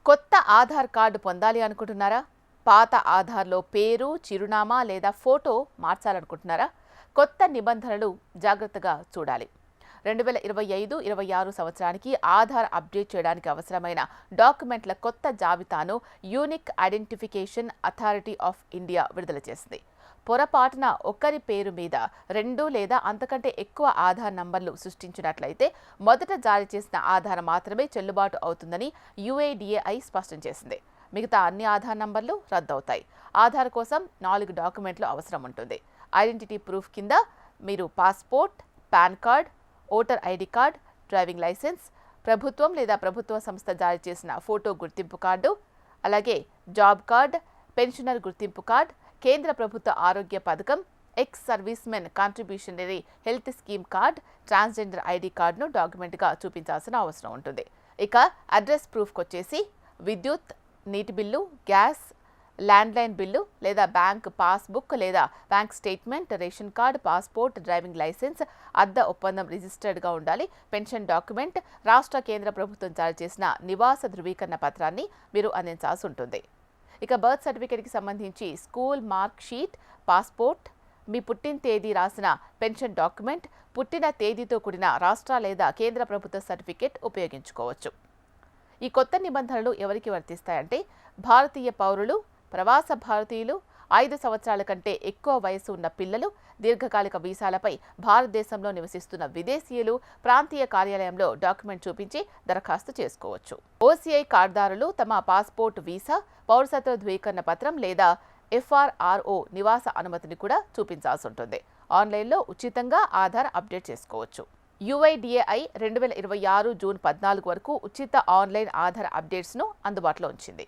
కొత్త ఆధార్ కార్డు పొందాలి అనుకుంటున్నారా? పాత ఆధార్లో పేరు, చిరునామా లేదా ఫోటో మార్చాలనుకుంటున్నారా? కొత్త నిబంధనలు జాగ్రత్తగా చూడాలి. 2025-26 సంవత్సరానికి ఆధార్ అప్డేట్ చేయడానికి అవసరమైన డాక్యుమెంట్ల కొత్త జాబితాను unique identification authority of India విడుదల చేసింది. పొరపాటున ఒకరి పేరు మీద 2 లేదా అంతకంటే ఎక్కువ ఆధార్ నంబర్లు సృష్టించినట్లయితే మొదట జారీ చేసిన ఆధార్ మాత్రమే చెల్లుబాటు అవుతుందని UIDAI స్పష్టం చేసింది. మిగతా అన్ని ఆధార్ నంబర్లు రద్దవుతాయి. ఆధార్ కోసం 4 డాక్యుమెంట్లు అవసరం ఉంటుంది. ఐడెంటిటీ ప్రూఫ్ కింద మీరు passport, PAN card, voter ID card, driving licence, ప్రభుత్వం లేదా ప్రభుత్వ సంస్థ జారీ చేసిన ఫోటో గుర్తింపు కార్డు, అలాగే జాబ్ కార్డ్, పెన్షనర్ గుర్తింపు కార్డ్, కేంద్ర ప్రభుత్వ ఆరోగ్య పథకం, ex servicemen contributory health scheme card, transgender ID కార్డును డాక్యుమెంట్గా చూపించాల్సిన అవసరం ఉంటుంది. ఇక అడ్రస్ ప్రూఫ్కి వచ్చేసి విద్యుత్, నీటి బిల్లు, గ్యాస్, ల్యాండ్లైన్ బిల్లు లేదా బ్యాంక్ పాస్బుక్ లేదా bank statement, ration card, passport, driving licence, అద్దె ఒప్పందం రిజిస్టర్డ్గా ఉండాలి. పెన్షన్ డాక్యుమెంట్, రాష్ట్ర కేంద్ర ప్రభుత్వం జారీ చేసిన నివాస ధృవీకరణ పత్రాన్ని మీరు అందించాల్సి ఉంటుంది. ఇక బర్త్ సర్టిఫికేట్కి సంబంధించి స్కూల్ మార్క్ షీట్, పాస్పోర్ట్, మీ పుట్టిన తేదీ రాసిన పెన్షన్ డాక్యుమెంట్, పుట్టిన తేదీతో కూడిన రాష్ట్ర లేదా కేంద్ర ప్రభుత్వ సర్టిఫికేట్ ఉపయోగించుకోవచ్చు. ఈ కొత్త నిబంధనలు ఎవరికి వర్తిస్తాయంటే భారతీయ పౌరులు, ప్రవాస భారతీయులు, 5 సంవత్సరాల కంటే ఎక్కువ వయసు ఉన్న పిల్లలు, దీర్ఘకాలిక వీసాలపై భారతదేశంలో నివసిస్తున్న విదేశీయులు ప్రాంతీయ కార్యాలయంలో డాక్యుమెంట్ చూపించి దరఖాస్తు చేసుకోవచ్చు. OCI కార్డుదారులు తమ పాస్పోర్ట్, వీసా, పౌరసత్వ ధృవీకరణ పత్రం లేదా FRRO నివాస అనుమతిని కూడా చూపించాల్సి ఉంటుంది. ఆన్లైన్లో ఉచితంగా ఆధార్ అప్డేట్ చేసుకోవచ్చు. UIDAI 2026 జూన్ 14 వరకు ఉచిత ఆన్లైన్ ఆధార్ అప్డేట్స్ను అందుబాటులో ఉంచింది.